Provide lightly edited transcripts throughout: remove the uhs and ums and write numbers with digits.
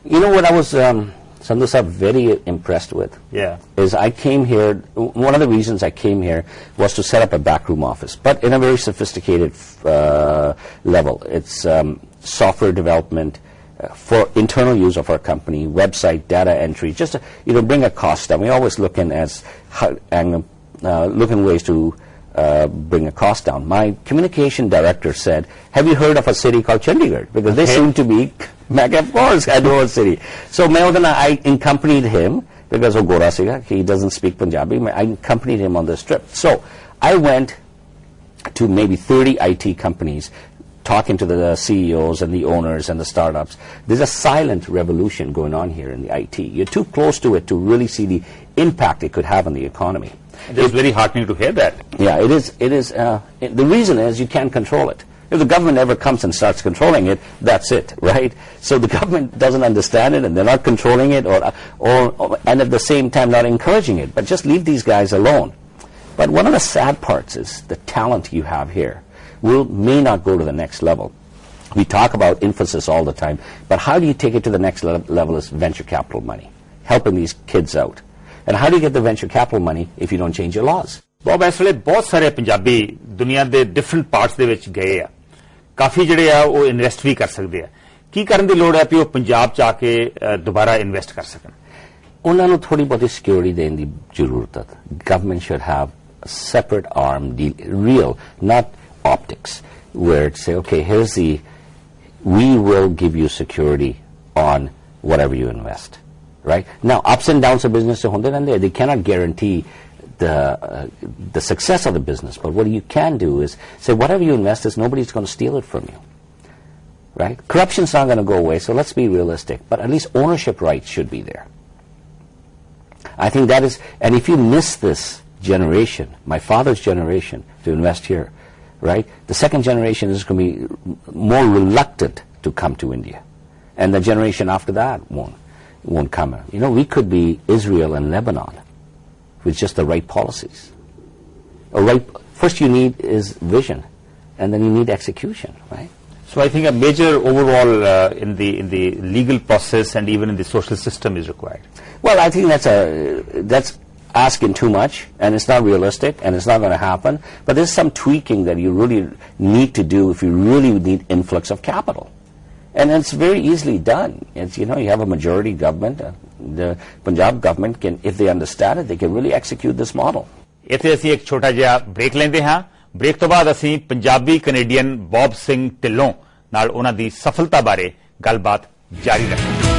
You know what I was, Sandhu sir, very impressed with? Yeah. Is I came here, one of the reasons I came here was to set up a backroom office, but in a very sophisticated level. It's software development for internal use of our company, website, data entry, just to, bring a cost down. We always looking ways to bring a cost down. My communication director said, have you heard of a city called Chandigarh? Because they seem to be, of course, I know a city. So I accompanied him, because of Gora Siga, he doesn't speak Punjabi, I accompanied him on this trip. So I went to maybe 30 IT companies, talking to the CEOs and the owners and the startups. There's a silent revolution going on here in the IT. You're too close to it to really see the impact it could have on the economy. It's very heartening to hear that. Yeah, it is. The reason is you can't control it. If the government ever comes and starts controlling it, that's it, right? So the government doesn't understand it, and they're not controlling it, and at the same time not encouraging it. But just leave these guys alone. But one of the sad parts is the talent you have here may not go to the next level. We talk about emphasis all the time, but how do you take it to the next level is venture capital money, helping these kids out. And how do you get the venture capital money if you don't change your laws? Bob, ਇਸ ਵੇਲੇ ਬਹੁਤ ਸਾਰੇ ਪੰਜਾਬੀ ਦੁਨੀਆ ਦੇ different parts ਦੇ ਵਿੱਚ ਗਏ ਆ ਕਾਫੀ ਜਿਹੜੇ ਆ ਉਹ ਇਨਵੈਸਟ ਵੀ ਕਰ ਸਕਦੇ ਆ ਕੀ ਕਰਨ ਦੀ ਲੋੜ ਹੈ ਕਿ ਉਹ ਪੰਜਾਬ ਚ ਆ ਕੇ ਦੁਬਾਰਾ ਇਨਵੈਸਟ ਕਰ ਸਕਣ ਉਹਨਾਂ ਨੂੰ ਥੋੜੀ ਬਹੁਤੀ ਸਿਕਿਉਰਿਟੀ ਦੇਣ ਦੀ ਜ਼ਰੂਰਤ ਹੈ government should have a separate arm, real, not optics, where it say, okay, we will give you security on whatever you invest, right? Now, ups and downs of business, they cannot guarantee the success of the business, but what you can do is say, whatever you invest is, nobody's going to steal it from you, right? Corruption's not going to go away, so let's be realistic, but at least ownership rights should be there. I think that is, and if you miss this generation, my father's generation, to invest here, right? The second generation is going to be more reluctant to come to India, and the generation after that won't come. We could be Israel and Lebanon with just the right policies. First you need is vision, and then you need execution, right? So I think a major overall in the legal process and even in the social system is required. Well, I think that's asking too much, and it's not realistic, and it's not going to happen. But there's some tweaking that you really need to do if you really need influx of capital. And it's very easily done. It's, you have a majority government. The Punjab government can, if they understand it, they can really execute this model. ਇੱਥੇ ਅਸੀਂ ਇੱਕ ਛੋਟਾ ਜਿਹਾ break ਲੈਂਦੇ ਹਾਂ break ਤੋਂ ਬਾਅਦ ਅਸੀਂ ਪੰਜਾਬੀ ਕੈਨੇਡੀਅਨ ਬੌਬ ਸਿੰਘ ਢਿੱਲੋਂ ਨਾਲ ਉਹਨਾਂ ਦੀ ਸਫਲਤਾ ਬਾਰੇ ਗੱਲਬਾਤ ਜਾਰੀ ਰੱਖਾਂਗੇ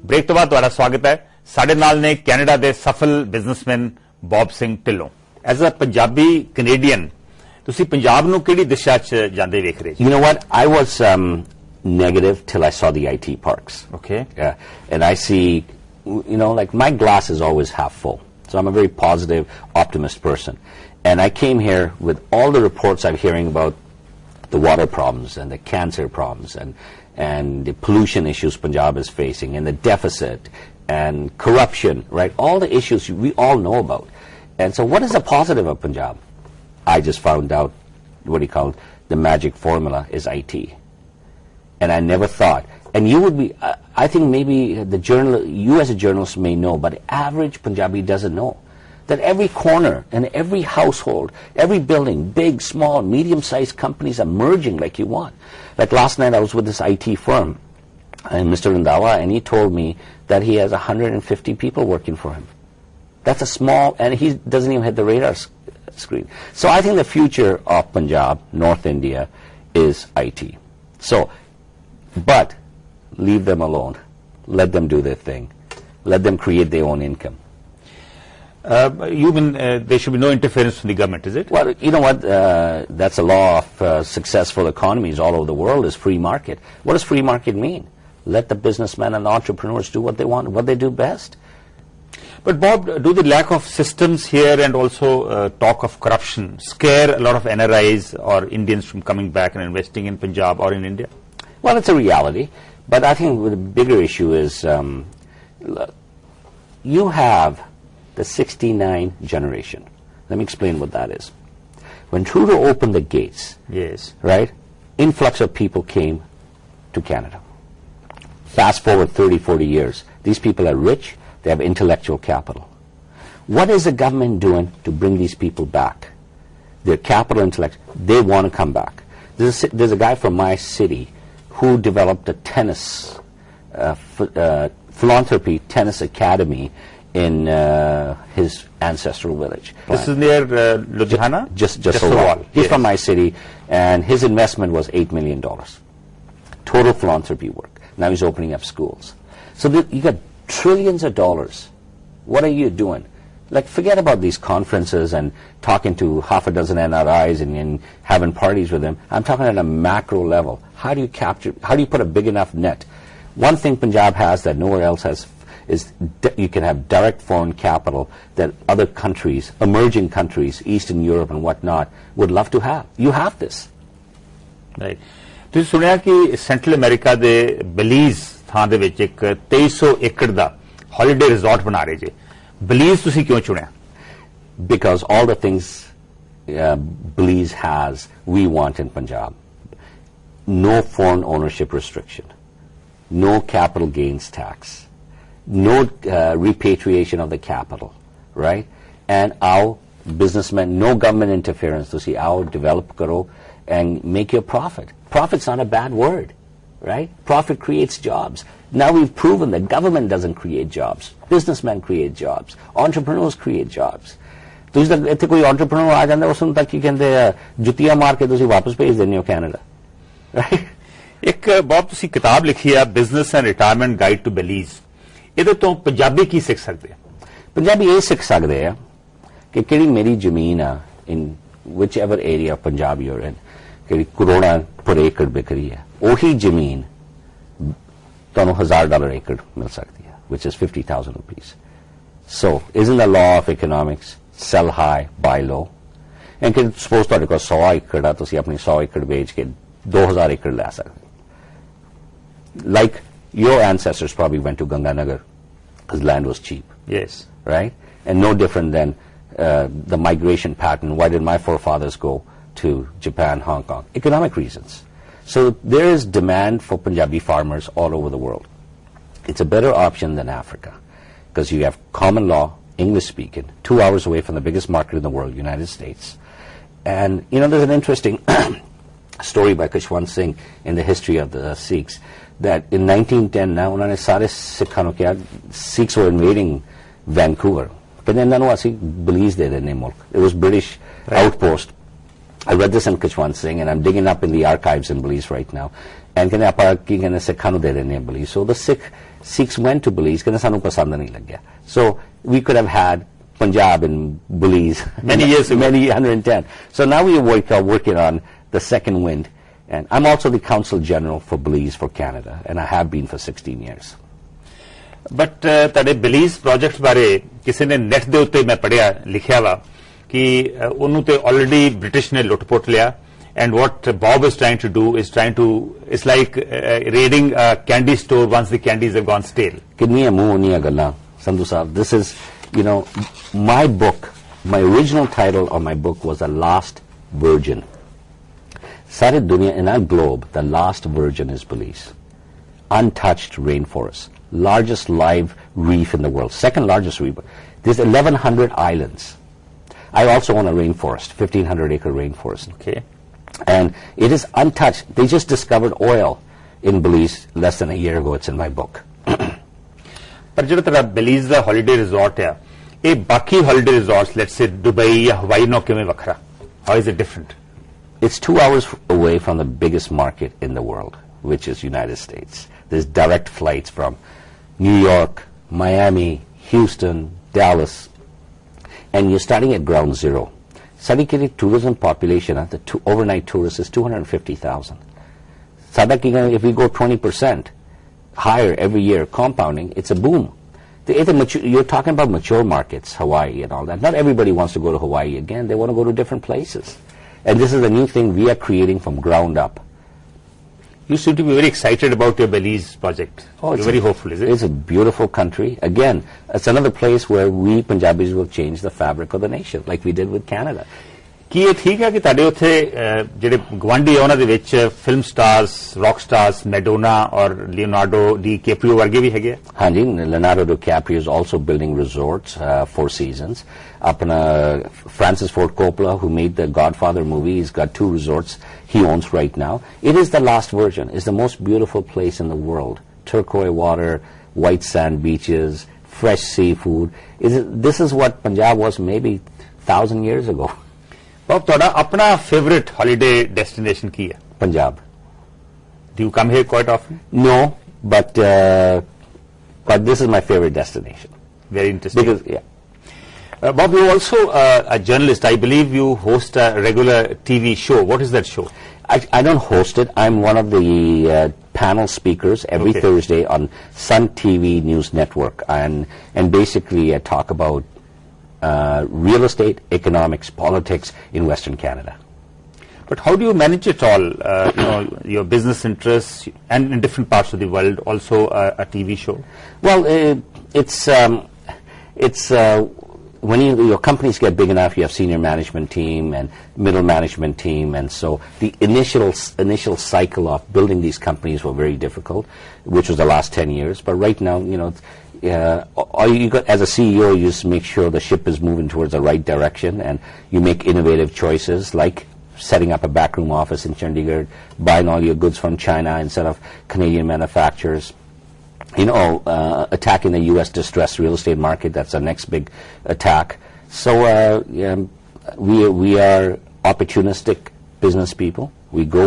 ਬ੍ਰੇਕ ਤੋਂ ਬਾਅਦ ਤੁਹਾਡਾ ਸਵਾਗਤ ਹੈ ਸਾਡੇ ਨਾਲ ਨੇ ਕੈਨੇਡਾ ਦੇ ਸਫਲ businessman Bob Singh Dhillon as a Punjabi Canadian ਤੁਸੀਂ ਪੰਜਾਬ ਨੂੰ ਕਿਹੜੀ ਦਿਸ਼ਾ 'ਚ ਜਾਂਦੇ ਵੇਖ ਰਹੇ You know what? I was negative till I saw the IT parks. Okay. Yeah. And I see, like my glass is always half full. So I'm a very positive, optimist person. And I came here with all the reports I'm hearing about the water problems and the cancer problems and the pollution issues Punjab is facing and the deficit and corruption, right? All the issues we all know about. And so what is the positive of Punjab? I just found out the magic formula is IT. And I never thought. And you would be, I think maybe you as a journalist may know, but the average Punjabi doesn't know that every corner and every household, every building, big, small, medium-sized companies are merging like you want. Like last night I was with this IT firm, and Mr. Randawa, and he told me that he has 150 people working for him. That's a small, and he doesn't even hit the radar screen. So I think the future of Punjab, North India, is IT. So, but leave them alone. Let them do their thing. Let them create their own income. You mean there should be no interference from the government, is it? Well, you know what? That's a law of successful economies all over the world is free market. What does free market mean? Let the businessmen and entrepreneurs do what they want, what they do best. But Bob, do the lack of systems here and also talk of corruption scare a lot of NRIs or Indians from coming back and investing in Punjab or in India? Well, it's a reality. But I think the bigger issue is you have the 69 generation. Let me explain what that is. When Trudeau opened the gates, Yes. right, influx of people came to Canada. Fast forward 30, 40 years. These people are rich. They have intellectual capital. What is the government doing to bring these people back? Their capital, intellect, they want to come back. There's a guy from my city who developed a tennis, philanthropy tennis academy in his ancestral village. This is near Ludhiana? Just a wall. He's Yes. from my city, and his investment was $8 million. Total philanthropy work. Now he's opening up schools. So you got trillions of dollars. What are you doing? Like, forget about these conferences and talking to half a dozen NRIs and having parties with them. I'm talking at a macro level. How do you put a big enough net? One thing Punjab has that nowhere else has is you can have direct foreign capital that other countries, emerging countries, Eastern Europe and whatnot, would love to have. You have this. Right. ਤੁਸੀਂ ਸੁਣਿਆ ਕਿ central America ਦੇ ਬਲੀਜ਼ ਥਾਂ ਦੇ ਵਿੱਚ ਇੱਕ 2300 ਏਕੜ ਦਾ holiday resort ਬਣਾ ਰਹੇ ਜੇ ਬਲੀਜ਼ ਤੁਸੀਂ ਕਿਉਂ ਚੁਣਿਆ Because all the things Belize has, we want in Punjab. No foreign ownership restriction, no capital gains tax, no repatriation of the capital, right? And our businessmen, no government interference. To see our develop karo and make your profit. Profit's not a bad word, right? Profit creates jobs. Now we've proven that government doesn't create jobs. Businessmen create jobs. Entrepreneurs create jobs. ਤੁਸੀਂ ਤਾਂ ਇੱਥੇ ਕੋਈ entrepreneur ਆ ਜਾਂਦਾ ਉਸ ਨੂੰ ਤਾਂ ਕੀ ਕਹਿੰਦੇ ਆ ਜੁੱਤੀਆਂ ਮਾਰ ਕੇ ਤੁਸੀਂ ਵਾਪਸ ਭੇਜ ਦਿੰਦੇ ਹੋ ਕੈਨੇਡਾ ਰਾਈਟ ਇੱਕ ਬਹੁਤ ਤੁਸੀਂ ਕਿਤਾਬ ਲਿਖੀ ਆ business and retirement guide to Belize ਇਹਦੇ ਤੋਂ ਪੰਜਾਬੀ ਕੀ ਸਿੱਖ ਸਕਦੇ ਆ ਪੰਜਾਬੀ ਇਹ ਸਿੱਖ ਸਕਦੇ ਆ ਕਿ ਕਿਹੜੀ ਮੇਰੀ ਜ਼ਮੀਨ ਆ ਇਨ ਵਿਚ ਐਵਰ ਏਰੀਆ ਪੰਜਾਬ ਯੂਰ ਇਨ ਕਿਹੜੀ ਕਰੋੜਾਂ ਪਰ ਏਕੜ ਵਿਕਰੀ ਹੈ ਉਹੀ ਜ਼ਮੀਨ ਤੁਹਾਨੂੰ $1,000 ਏਕੜ ਮਿਲ ਸਕਦੀ ਹੈ which is 50,000 rupees. So isn't the law of economics sell high, buy low? And can suppose ਤੁਹਾਡੇ ਕੋਲ 100 ਏਕੜ ਆ ਤੁਸੀਂ ਆਪਣੀ 100 ਏਕੜ ਵੇਚ ਕੇ 2,000 ਏਕੜ ਲੈ ਸਕਦੇ like your ancestors probably went to Ganganagar because land was cheap. Yes. Right? And no different than the migration pattern. Why did my forefathers go to Japan, Hong Kong? Economic reasons. So there is demand for Punjabi farmers all over the world. It's a better option than Africa because you have common law, English speaking, 2 hours away from the biggest market in the world, United States. And, you know, there's an interesting story by Kushwant Singh in the history of the Sikhs that in 1910, now, unhone sare Sikhs nu kiha, Sikhs were invading Vancouver. But then Belize de dene mulk. It was British outpost. I read this in Kushwant Singh, and I'm digging up in the archives in Belize right now. And kehne apa ki kehne Sikhs nu de dene Belize. So the Sikhs went to Belize. Kehne sanu pasand nahi lagya. So we could have had Punjab and Belize many years ago. Many 110. So now we are working on the second wind. And I'm also the Consul General for Belize for Canada, and I have been for 16 years. But ਤੁਹਾਡੇ ਬਲੀਜ਼ project ਬਾਰੇ ਕਿਸੇ ਨੇ net ਦੇ ਉੱਤੇ ਮੈਂ ਪੜਿਆ ਲਿਖਿਆ ਵਾ ਕਿ ਉਹਨੂੰ ਤੇ ਆਲਰੇਡੀ ਬ੍ਰਿਟਿਸ਼ ਨੇ ਲੁੱਟ-ਪੁੱਟ ਲਿਆ and what Bob is trying to do is it's like raiding a candy store once the candies have gone stale. Kinniya muuniya galla Sandhu Saab, this is, you know, my book, my original title of my book was The Last Virgin. Sare dunya, in our globe, the last virgin is Belize. Untouched rainforest, largest live reef in the world, second largest reef. There's 1,100 islands. I also own a rainforest, 1,500 acre rainforest. Okay. And it is untouched. They just discovered oil in Belize less than a year ago. It's in my book. ਪਰ ਜਿਹੜਾ ਤੁਹਾਡਾ ਬਲੀਜ਼ ਦਾ holiday resort ਆ ਇਹ ਬਾਕੀ holiday resorts let's say Dubai ਜਾਂ ਹਵਾਈ ਨਾਲ ਕਿਵੇਂ ਵੱਖਰਾ how is it different It's 2 hours away from the biggest market in the world, which is United States. There's direct flights from New York, Miami, Houston, Dallas, and you're starting at ground zero. Sadikiri tourism population, the overnight tourists is 250,000. Sadakiri, if we go 20% higher every year, compounding, it's a boom. You're talking about mature markets, Hawaii and all that. Not everybody wants to go to Hawaii again. They want to go to different places. And this is a new thing we are creating from ground up. You seem to be very excited about your Belize project. Oh, You're very hopeful, is it? It's a beautiful country. Again, it's another place where we Punjabis will change the fabric of the nation, like we did with Canada. ਕੀ ਇਹ ਠੀਕ ਹੈ ਕਿ ਤੁਹਾਡੇ ਉੱਥੇ ਜਿਹੜੇ ਗਵਾਂਢੀ ਆ ਉਹਨਾਂ ਦੇ ਵਿੱਚ film stars rock stars Madonna ਔਰ ਲਿਓਨਾਰਡੋ ਡੀ ਕੈਪਰੀਓ ਵਰਗੇ ਵੀ ਹੈਗੇ ਆ? ਹਾਂਜੀ, Leonardo DiCaprio is also building resorts, Four Seasons. Apna Francis Ford Coppola, who made the Godfather movie, he's got 2 resorts he owns right now. It is the last version. It's the most beautiful place in the world. Turquoise water, white sand beaches, fresh seafood. This is what Punjab was maybe 1,000 years ago. ਬਾਬ ਤੁਹਾਡਾ ਆਪਣਾ favourite holiday destination ਕੀ ਹੈ? Punjab. Do you come here quite often? No, but this is my favorite destination. Very interesting. Because, yeah. Bob, you're also a journalist. I believe you host a regular TV show. What is that show? I don't host it. I'm one of the panel speakers every Thursday on Sun TV News Network, and basically I talk about real estate, economics, politics in Western Canada. But how do you manage it all? Your business interests and in different parts of the world, also a TV show? Well, it's when your companies get big enough, you have senior management team and middle management team, and so the initial cycle of building these companies were very difficult, which was the last 10 years. But right now, all you got as a CEO, you just make sure the ship is moving towards the right direction, and you make innovative choices like setting up a backroom office in Chandigarh, buying all your goods from China instead of Canadian manufacturers. Attacking the U.S. distressed real estate market. That's the next big attack. So we are opportunistic business people. We go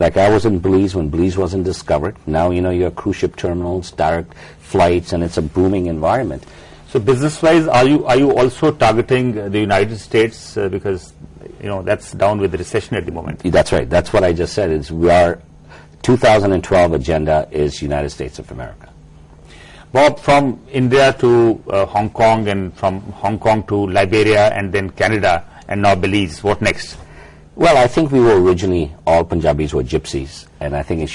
like I was in Belize when Belize wasn't discovered. Now, you have cruise ship terminals, direct flights, and it's a booming environment. So business-wise, are you also targeting the United States because, that's down with the recession at the moment? That's right. That's what I just said. Our 2012 agenda is United States of America. Bob, from India to Hong Kong, and from Hong Kong to Liberia, and then Canada, and now Belize. What next? Well, I think we were originally all Punjabis were gypsies, and I think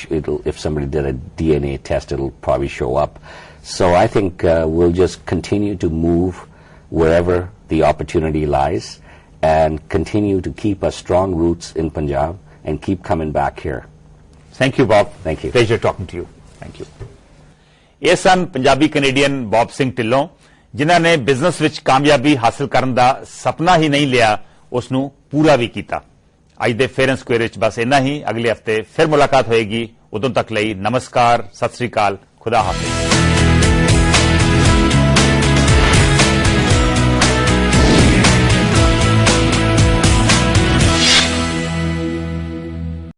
if somebody did a DNA test, it'll probably show up. So I think we'll just continue to move wherever the opportunity lies, and continue to keep our strong roots in Punjab, and keep coming back here. Thank you, Bob. Thank you. Pleasure talking to you. Thank you. ਇਹ ਸਨ Punjabi Canadian Bob Singh Dhillon, ਜਿਨ੍ਹਾਂ ਨੇ business ਵਿੱਚ ਕਾਮਯਾਬੀ ਹਾਸਲ ਕਰਨ ਦਾ ਸੁਪਨਾ ਹੀ ਨਹੀਂ ਲਿਆ, ਉਸ ਨੂੰ ਪੂਰਾ ਵੀ ਕੀਤਾ। ਅੱਜ ਦੇ ਫੇਅਰ ਐਂਡ ਸਕੁਏਅਰ ਵਿੱਚ ਬਸ ਇੰਨਾ ਹੀ। ਅਗਲੇ ਹਫਤੇ ਫਿਰ ਮੁਲਾਕਾਤ ਹੋਏਗੀ। ਉਦੋਂ ਤੱਕ ਲਈ ਨਮਸਕਾਰ, ਸਤਿ ਸ੍ਰੀ ਅਕਾਲ, ਖੁਦਾ ਹਾਫਿਜ਼।